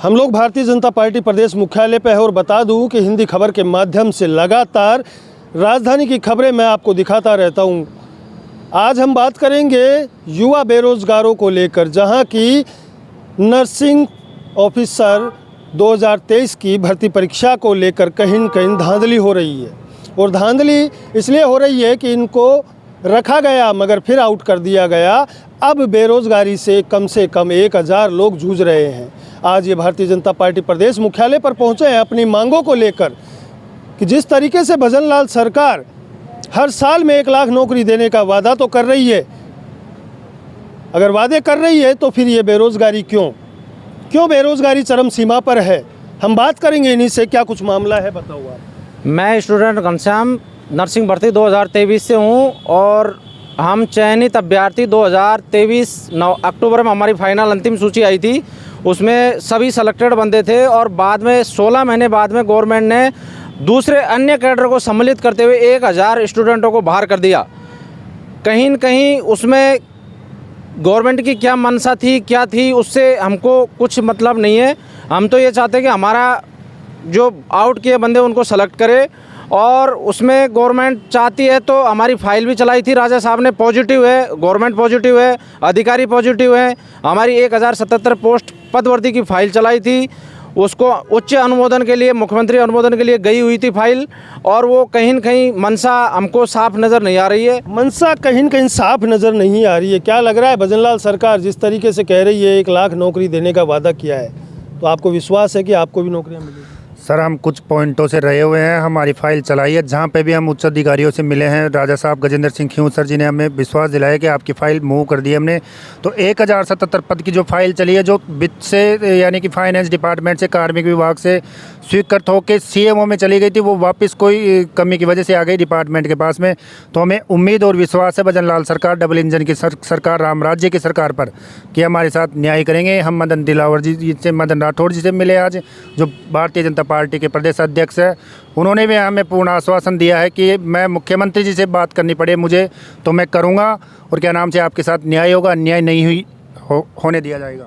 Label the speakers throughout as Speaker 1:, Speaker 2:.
Speaker 1: हम लोग भारतीय जनता पार्टी प्रदेश मुख्यालय पे है और बता दूं कि हिंदी खबर के माध्यम से लगातार राजधानी की खबरें मैं आपको दिखाता रहता हूं। आज हम बात करेंगे युवा बेरोजगारों को लेकर, जहां की नर्सिंग ऑफिसर 2023 की भर्ती परीक्षा को लेकर कहीं न कहीं धांधली हो रही है। और धांधली इसलिए हो रही है कि इनको रखा गया मगर फिर आउट कर दिया गया। अब बेरोजगारी से कम 1000 लोग जूझ रहे हैं। आज ये भारतीय जनता पार्टी प्रदेश मुख्यालय पर पहुंचे हैं अपनी मांगों को लेकर कि जिस तरीके से भजन लाल सरकार हर साल में 1 लाख नौकरी देने का वादा तो कर रही है, अगर वादे कर रही है तो फिर ये बेरोजगारी क्यों बेरोजगारी चरम सीमा पर है। हम बात करेंगे इन्हीं से, क्या कुछ मामला है बताओ आप।
Speaker 2: मैं स्टूडेंट घनश्याम नर्सिंग भर्ती 2023 से हूं और हम चयनित अभ्यर्थी 2023 9 अक्टूबर में हमारी फाइनल अंतिम सूची आई थी। उसमें सभी सेलेक्टेड बंदे थे और बाद में 16 महीने बाद में गवर्नमेंट ने दूसरे अन्य कैडर को सम्मिलित करते हुए 1000 स्टूडेंटों को बाहर कर दिया। कहीं न कहीं उसमें गवर्नमेंट की क्या मंशा थी, क्या थी, उससे हमको कुछ मतलब नहीं है। हम तो ये चाहते हैं कि हमारा जो आउट किए बंदे उनको सेलेक्ट करे और उसमें गवर्नमेंट चाहती है तो हमारी फाइल भी चलाई थी। राजा साहब ने पॉजिटिव है, गवर्नमेंट पॉजिटिव है, अधिकारी पॉजिटिव है। हमारी 1077 पोस्ट पदवर्ती की फाइल चलाई थी, उसको उच्च अनुमोदन के लिए, मुख्यमंत्री अनुमोदन के लिए गई हुई थी फाइल, और वो कहीं न कहीं मंशा हमको साफ नज़र नहीं आ रही है।
Speaker 1: मंशा कहीं न कहीं साफ नज़र नहीं आ रही है। क्या लग रहा है भजन लाल सरकार जिस तरीके से कह रही है 1 लाख नौकरी देने का वादा किया है, तो आपको विश्वास है कि आपको भी नौकरियाँ मिलेंगी?
Speaker 3: सर, हम कुछ पॉइंटों से रहे हुए हैं। हमारी फाइल चलाई है, जहाँ पे भी हम उच्च अधिकारियों से मिले हैं, राजा साहब गजेंद्र सिंह खींव सर जी ने हमें विश्वास दिलाया कि आपकी फ़ाइल मूव कर दी हमने। तो 1077 पद की जो फाइल चली है, जो वित्त से यानी कि फाइनेंस डिपार्टमेंट से, कार्मिक विभाग से स्वीकृत होकर CMO में चली गई थी, वो वापस कोई कमी की वजह से आ गई डिपार्टमेंट के पास में। तो हमें उम्मीद और विश्वास है भजन लाल सरकार, डबल इंजन की सरकार, राम राज्य की सरकार पर, कि हमारे साथ न्याय करेंगे। हम मदन दिलावर जी से, मदन राठौड़ जी से मिले आज, जो भारतीय जनता पार्टी के प्रदेश अध्यक्ष है। उन्होंने भी हमें पूर्ण आश्वासन दिया है कि मैं मुख्यमंत्री जी से बात करनी पड़े मुझे तो मैं करूँगा, और क्या नाम से आपके साथ न्याय होगा, अन्याय नहीं होने दिया जाएगा।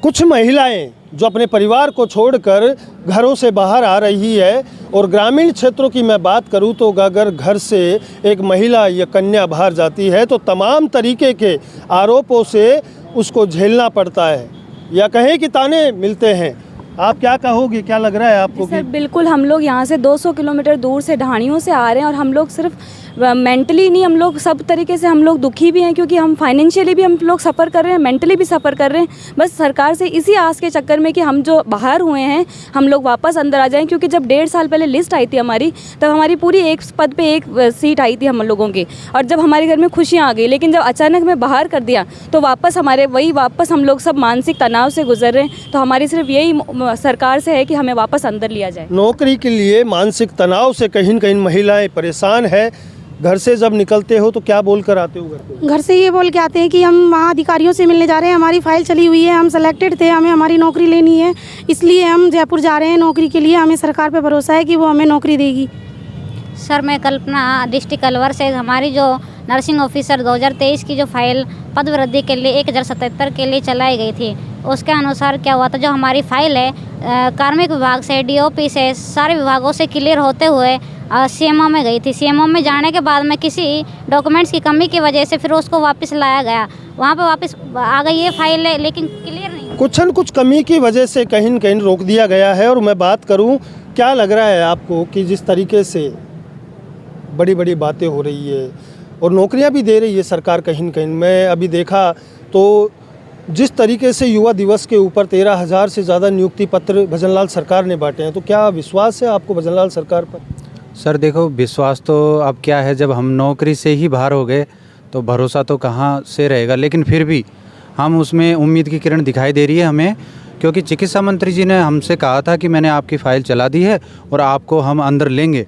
Speaker 1: कुछ महिलाएं जो अपने परिवार को छोड़कर घरों से बाहर आ रही है, और ग्रामीण क्षेत्रों की मैं बात करूं तो अगर घर से एक महिला या कन्या बाहर जाती है तो तमाम तरीके के आरोपों से उसको झेलना पड़ता है, या कहें कि ताने मिलते हैं। आप क्या कहोगे, क्या लग रहा है आपको?
Speaker 4: सर बिल्कुल, हम लोग यहाँ से 200 किलोमीटर दूर से ढाणियों से आ रहे हैं, और हम लोग सिर्फ मेंटली नहीं, हम लोग सब तरीके से हम लोग दुखी भी हैं, क्योंकि हम फाइनेंशियली भी हम लोग सफ़र कर रहे हैं, मेंटली भी सफ़र कर रहे हैं। बस सरकार से इसी आस के चक्कर में कि हम जो बाहर हुए हैं हम लोग वापस अंदर आ जाएं, क्योंकि जब 1.5 साल पहले लिस्ट आई थी हमारी, तब हमारी पूरी एक पद पे 1 सीट आई थी हम लोगों की, और जब हमारे घर में खुशियाँ आ गई, लेकिन जब अचानक में बाहर कर दिया तो वापस हम लोग सब मानसिक तनाव से गुजर रहे हैं। तो हमारी सिर्फ यही सरकार से है कि हमें वापस अंदर लिया जाए।
Speaker 1: नौकरी के लिए मानसिक तनाव से कहीं न कहीं महिलाएं परेशान है। घर से जब निकलते हो तो क्या बोल कर आते हो?
Speaker 5: घर से ये बोल के आते हैं कि हम वहाँ अधिकारियों से मिलने जा रहे हैं, हमारी फाइल चली हुई है, हम सेलेक्टेड थे, हमें हमारी नौकरी लेनी है, इसलिए हम जयपुर जा रहे हैं नौकरी के लिए। हमें सरकार पे भरोसा है कि वो हमें नौकरी देगी।
Speaker 6: सर, मैं कल्पना डिस्ट्रिक्ट अलवर से, हमारी जो नर्सिंग ऑफिसर 2023 की जो फाइल पद वृद्धि के लिए 1077 के लिए चलाई गई थी, उसके अनुसार क्या हुआ था, जो हमारी फाइल है कार्मिक विभाग से, DOP से, सारे विभागों से क्लियर होते हुए CMO में गई थी। CMO में जाने के बाद में किसी डॉक्यूमेंट्स की कमी की वजह से फिर उसको वापस लाया गया, वहाँ पे वापस आ गई ये फाइल है, लेकिन क्लियर नहीं।
Speaker 1: कुछ कमी की वजह से कहीं न कहीं रोक दिया गया है। और मैं बात करूं, क्या लग रहा है आपको कि जिस तरीके से बड़ी बड़ी बातें हो रही है और नौकरियां भी दे रही है सरकार कहीं न कहीं, मैं अभी देखा तो जिस तरीके से युवा दिवस के ऊपर 13,000 से ज़्यादा नियुक्ति पत्र भजन लाल सरकार ने बांटे हैं, तो क्या विश्वास है आपको भजन लाल सरकार पर?
Speaker 7: सर देखो, विश्वास तो अब क्या है, जब हम नौकरी से ही बाहर हो गए तो भरोसा तो कहाँ से रहेगा। लेकिन फिर भी हम उसमें उम्मीद की किरण दिखाई दे रही है हमें, क्योंकि चिकित्सा मंत्री जी ने हमसे कहा था कि मैंने आपकी फ़ाइल चला दी है और आपको हम अंदर लेंगे।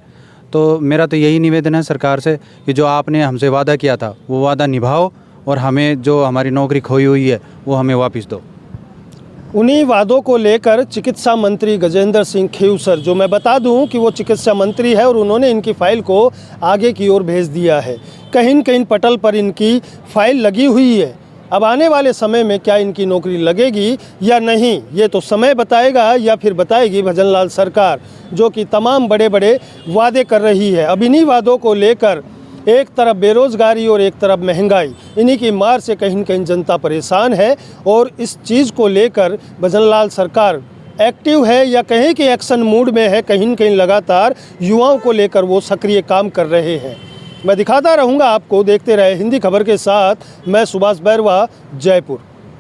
Speaker 7: तो मेरा तो यही निवेदन है सरकार से कि जो आपने हमसे वादा किया था वो वादा निभाओ, और हमें जो हमारी नौकरी खोई हुई है वो हमें वापस दो।
Speaker 1: उन्हीं वादों को लेकर चिकित्सा मंत्री गजेंद्र सिंह खींव सर, जो मैं बता दूं कि वो चिकित्सा मंत्री है और उन्होंने इनकी फ़ाइल को आगे की ओर भेज दिया है। कहीं न कहीं पटल पर इनकी फ़ाइल लगी हुई है अब आने वाले समय में क्या इनकी नौकरी लगेगी या नहीं, ये तो समय बताएगा या फिर बताएगी भजनलाल सरकार, जो कि तमाम बड़े बड़े वादे कर रही है। अब इन्हीं वादों को लेकर एक तरफ बेरोज़गारी और एक तरफ महंगाई, इन्हीं की मार से कहीं न कहीं जनता परेशान है और इस चीज़ को लेकर भजनलाल सरकार एक्टिव है या कहें कि एक्शन मूड में है। कहीं न कहीं लगातार युवाओं को लेकर वो सक्रिय काम कर रहे हैं। मैं दिखाता रहूँगा आपको, देखते रहे हिंदी खबर के साथ। मैं सुभाष बैरवा, जयपुर।